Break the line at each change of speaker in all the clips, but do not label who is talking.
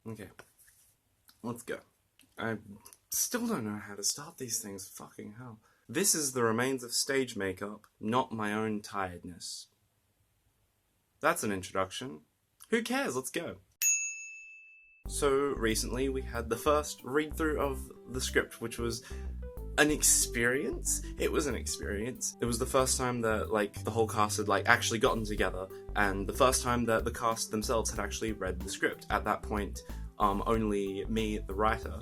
Okay, let's go. I still don't know how to start these things, fucking hell. This is the remains of stage makeup, not my own tiredness. That's an introduction. Who cares? Let's go. So recently we had the first read-through of the script, which was an experience. It was an experience. It was the first time that, like, the whole cast had, like, actually gotten together, and the first time that the cast themselves had actually read the script. At that point, only me, the writer,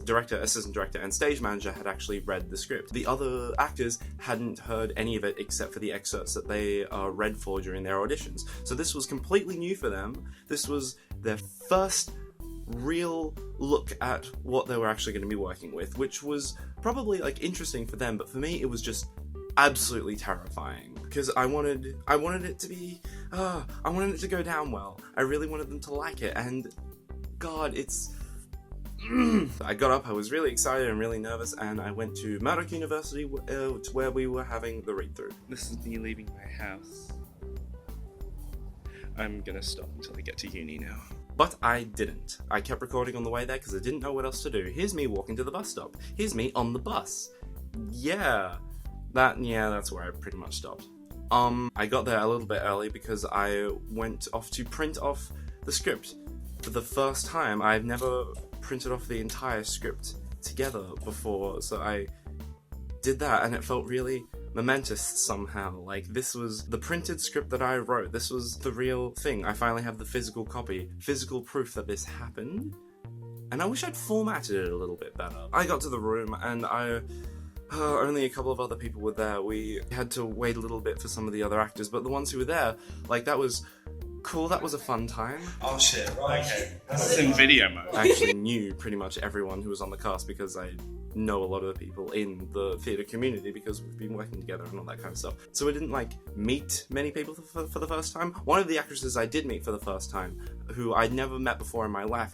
director, assistant director, and stage manager had actually read the script. The other actors hadn't heard any of it except for the excerpts that they read for during their auditions. So this was completely new for them. This was their first real look at what they were actually going to be working with, which was probably, like, interesting for them, but for me it was just absolutely terrifying, because I wanted it to be I wanted it to go down well. I really wanted them to like it, and god, it's I got up, I was really excited and really nervous, and I went to Murdoch University where we were having the read-through.
This is me leaving my house. I'm gonna stop until I get to uni now.
But I didn't. I kept recording on the way there because I didn't know what else to do. Here's me walking to the bus stop. Here's me on the bus. Yeah, that's where I pretty much stopped. I got there a little bit early because I went off to print off the script. For the first time, I've never printed off the entire script together before, so I did that, and it felt really momentous somehow. Like, this was the printed script that I wrote. This was the real thing. I finally have the physical copy, physical proof that this happened. And I wish I'd formatted it a little bit better. I got to the room, and only a couple of other people were there. We had to wait a little bit for some of the other actors, but the ones who were there, like, that was cool. That was a fun time.
Oh shit, right. Okay. This is in video mode.
I actually knew pretty much everyone who was on the cast because I know a lot of the people in the theatre community because we've been working together and all that kind of stuff. So I didn't, like, meet many people for the first time. One of the actresses I did meet for the first time, who I'd never met before in my life,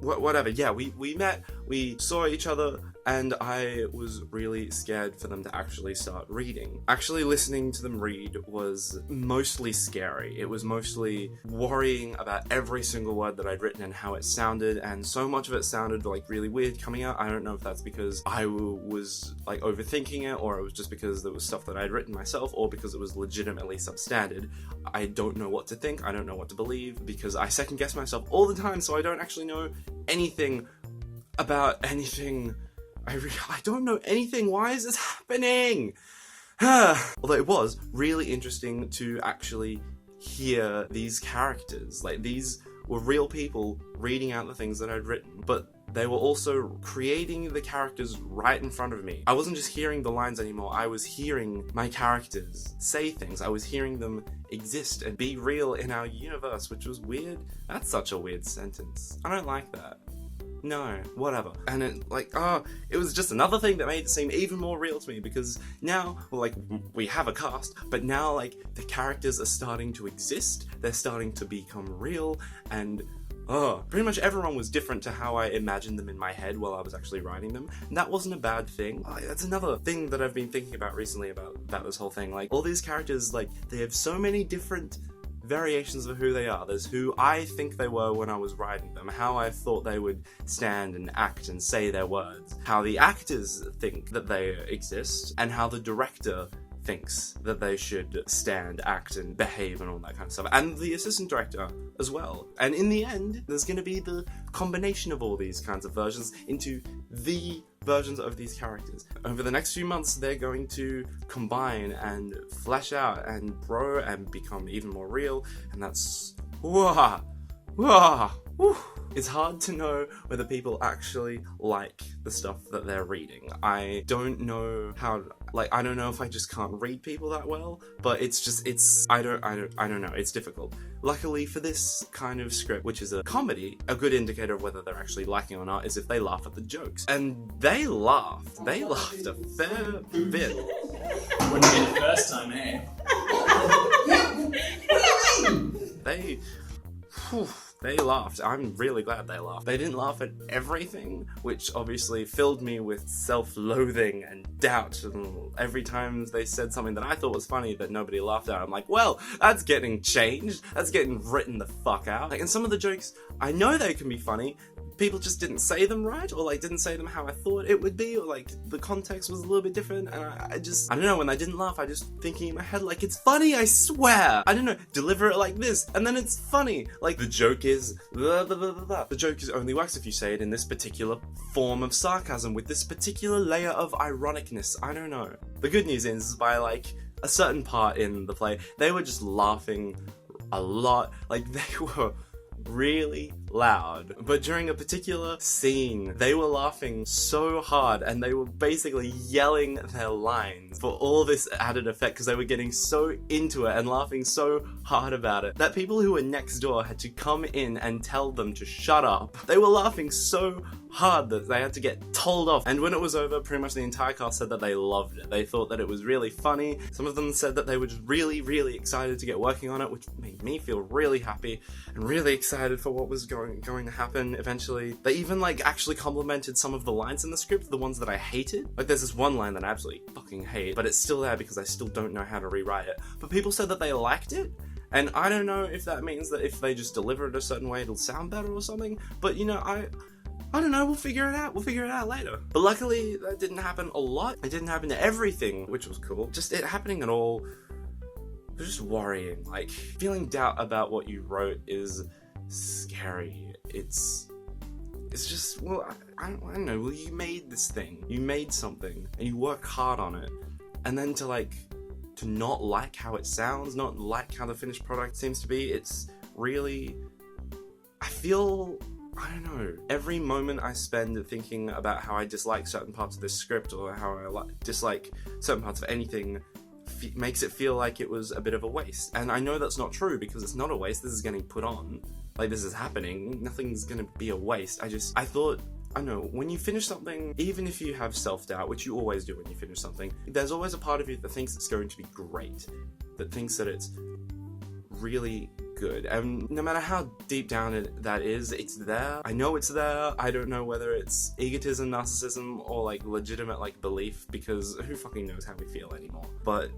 whatever, yeah, we met, we saw each other, and I was really scared for them to actually start reading. Actually listening to them read was mostly scary. It was mostly worrying about every single word that I'd written and how it sounded, and so much of it sounded, like, really weird coming out. I don't know if that's because I was, like, overthinking it, or it was just because there was stuff that I'd written myself, or because it was legitimately substandard. I don't know what to think, I don't know what to believe, because I second guess myself all the time, so I don't actually know anything about anything. I don't know anything. Why is this happening? Although it was really interesting to actually hear these characters. Like, these were real people reading out the things that I'd written, but they were also creating the characters right in front of me. I wasn't just hearing the lines anymore, I was hearing my characters say things. I was hearing them exist and be real in our universe, which was weird. That's such a weird sentence. I don't like that. No, whatever. And it was just another thing that made it seem even more real to me, because now, like, we have a cast, but now, like, the characters are starting to exist, they're starting to become real, and pretty much everyone was different to how I imagined them in my head while I was actually writing them, and that wasn't a bad thing. That's another thing that I've been thinking about recently about this whole thing. Like, all these characters, like, they have so many different variations of who they are. There's who I think they were when I was writing them, how I thought they would stand and act and say their words, how the actors think that they exist, and how the director thinks that they should stand, act, and behave and all that kind of stuff, and the assistant director as well. And in the end, there's going to be the combination of all these kinds of versions into the versions of these characters. Over the next few months, they're going to combine and flesh out and grow and become even more real, and that's it's hard to know whether people actually like the stuff that they're reading. I don't know how, like, I don't know if I just can't read people that well, but I don't know, it's difficult. Luckily for this kind of script, which is a comedy, a good indicator of whether they're actually liking it or not is if they laugh at the jokes. And they laughed a fair bit.
Wouldn't be the first time, eh?
They laughed. I'm really glad they laughed. They didn't laugh at everything, which obviously filled me with self-loathing and doubt. And every time they said something that I thought was funny that nobody laughed at, I'm like, well, that's getting changed. That's getting written the fuck out. Like, and some of the jokes, I know they can be funny. People just didn't say them right, or like didn't say them how I thought it would be, or like the context was a little bit different, and I don't know, when I didn't laugh, I just thinking in my head like, it's funny, I swear. I don't know, deliver it like this, and then it's funny. Like, the joke is blah, blah, blah, blah, blah. The joke only works if you say it in this particular form of sarcasm, with this particular layer of ironicness. I don't know. The good news is, by like a certain part in the play, they were just laughing a lot. Like, they were really loud, but during a particular scene they were laughing so hard and they were basically yelling their lines for all this added effect because they were getting so into it and laughing so hard about it that people who were next door had to come in and tell them to shut up. They were laughing so hard that they had to get told off, and when it was over, pretty much the entire cast said that they loved it. They thought that it was really funny. Some of them said that they were just really, really excited to get working on it, which made me feel really happy and really excited for what was going to happen eventually. They even like actually complimented some of the lines in the script, the ones that I hated. Like, there's this one line that I absolutely fucking hate, but it's still there because I still don't know how to rewrite it. But people said that they liked it, and I don't know if that means that if they just deliver it a certain way it'll sound better or something, but you know, I don't know, we'll figure it out. We'll figure it out later. But luckily, that didn't happen a lot. It didn't happen to everything, which was cool. Just it happening at all was just worrying. Like, feeling doubt about what you wrote is scary. It's just, well, I don't know. Well, you made this thing. You made something, and you work hard on it. And then to not like how it sounds, not like how the finished product seems to be, it's really, I feel, I don't know, every moment I spend thinking about how I dislike certain parts of this script or how I dislike certain parts of anything makes it feel like it was a bit of a waste. And I know that's not true because it's not a waste. This is getting put on. Like, this is happening. Nothing's gonna be a waste. I thought, I don't know, when you finish something, even if you have self-doubt, which you always do when you finish something, there's always a part of you that thinks it's going to be great, that thinks that it's really good. And no matter how deep down that is, it's there. I know it's there. I don't know whether it's egotism, narcissism, or like legitimate like belief, because who fucking knows how we feel anymore. But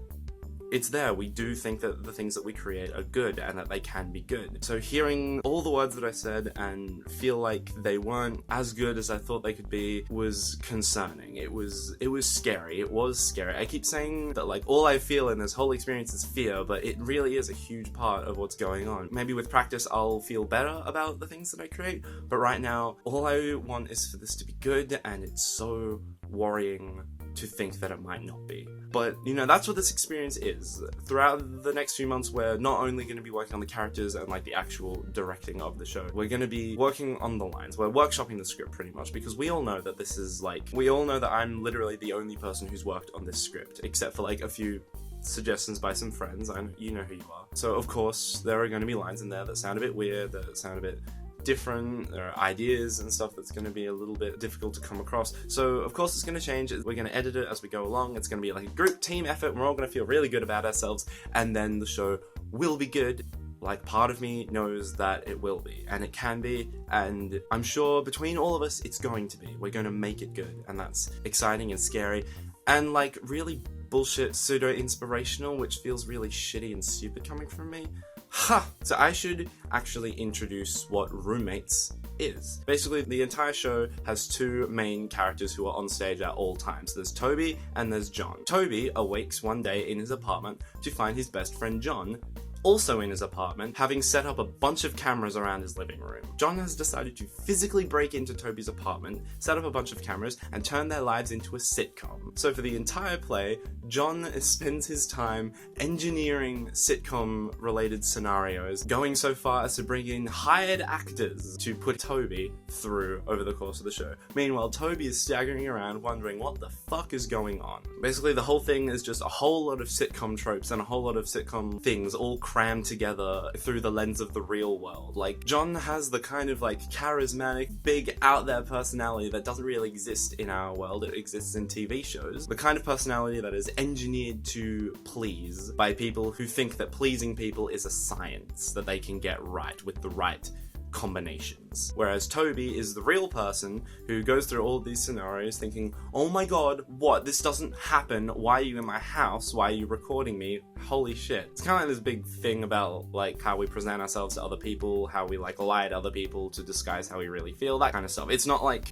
it's there. We do think that the things that we create are good and that they can be good. So hearing all the words that I said and feel like they weren't as good as I thought they could be was concerning. It was scary. It was scary. I keep saying that like all I feel in this whole experience is fear, but it really is a huge part of what's going on. Maybe with practice I'll feel better about the things that I create, but right now all I want is for this to be good, and it's so worrying to think that it might not be. But, you know, that's what this experience is. Throughout the next few months, we're not only going to be working on the characters and, like, the actual directing of the show, we're going to be working on the lines. We're workshopping the script, pretty much, because we all know that this is, like, we all know that I'm literally the only person who's worked on this script, except for, like, a few suggestions by some friends. You know who you are. So, of course, there are going to be lines in there that sound a bit weird, that sound a bit different. There are ideas and stuff that's going to be a little bit difficult to come across. So of course it's going to change. We're going to edit it as we go along. It's going to be like a group team effort. We're all going to feel really good about ourselves, and then the show will be good. Like, part of me knows that it will be, and it can be, and I'm sure between all of us it's going to be. We're going to make it good, and that's exciting and scary and like really bullshit pseudo inspirational, which feels really shitty and stupid coming from me. Ha! So I should actually introduce what Roommates is. Basically, the entire show has two main characters who are on stage at all times. There's Toby and there's John. Toby awakes one day in his apartment to find his best friend John also in his apartment, having set up a bunch of cameras around his living room. John has decided to physically break into Toby's apartment, set up a bunch of cameras, and turn their lives into a sitcom. So for the entire play, John spends his time engineering sitcom-related scenarios, going so far as to bring in hired actors to put Toby through over the course of the show. Meanwhile, Toby is staggering around wondering what the fuck is going on. Basically, the whole thing is just a whole lot of sitcom tropes and a whole lot of sitcom things all crammed together through the lens of the real world. Like, John has the kind of like charismatic, big, out there personality that doesn't really exist in our world. It exists in TV shows. The kind of personality that is engineered to please by people who think that pleasing people is a science that they can get right with the right combinations. Whereas Toby is the real person who goes through all of these scenarios thinking, oh my god, what? This doesn't happen. Why are you in my house? Why are you recording me? Holy shit. It's kind of like this big thing about like how we present ourselves to other people, how we like lie to other people to disguise how we really feel, that kind of stuff. It's not like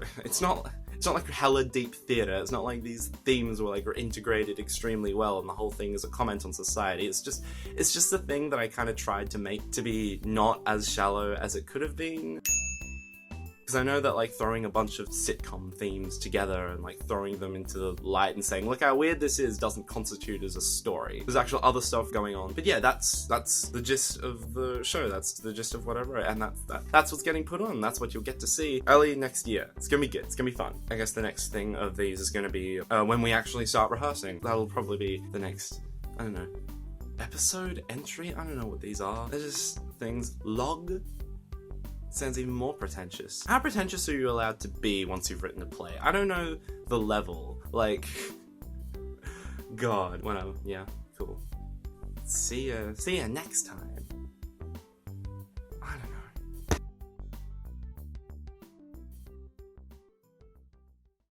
hella deep theater. It's not like these themes were like integrated extremely well and the whole thing is a comment on society. It's just the thing that I kind of tried to make to be not as shallow as it could have been. Because I know that like throwing a bunch of sitcom themes together and like throwing them into the light and saying, look how weird this is, doesn't constitute as a story. There's actual other stuff going on. But yeah, that's the gist of the show. That's the gist of whatever. And that's what's getting put on. That's what you'll get to see early next year. It's gonna be good. It's gonna be fun. I guess the next thing of these is gonna be when we actually start rehearsing. That'll probably be the next, I don't know, episode entry? I don't know what these are. They're just things. Log? Sounds even more pretentious. How pretentious are you allowed to be once you've written a play? I don't know the level. Like, God, whatever. Yeah, cool. See ya next time.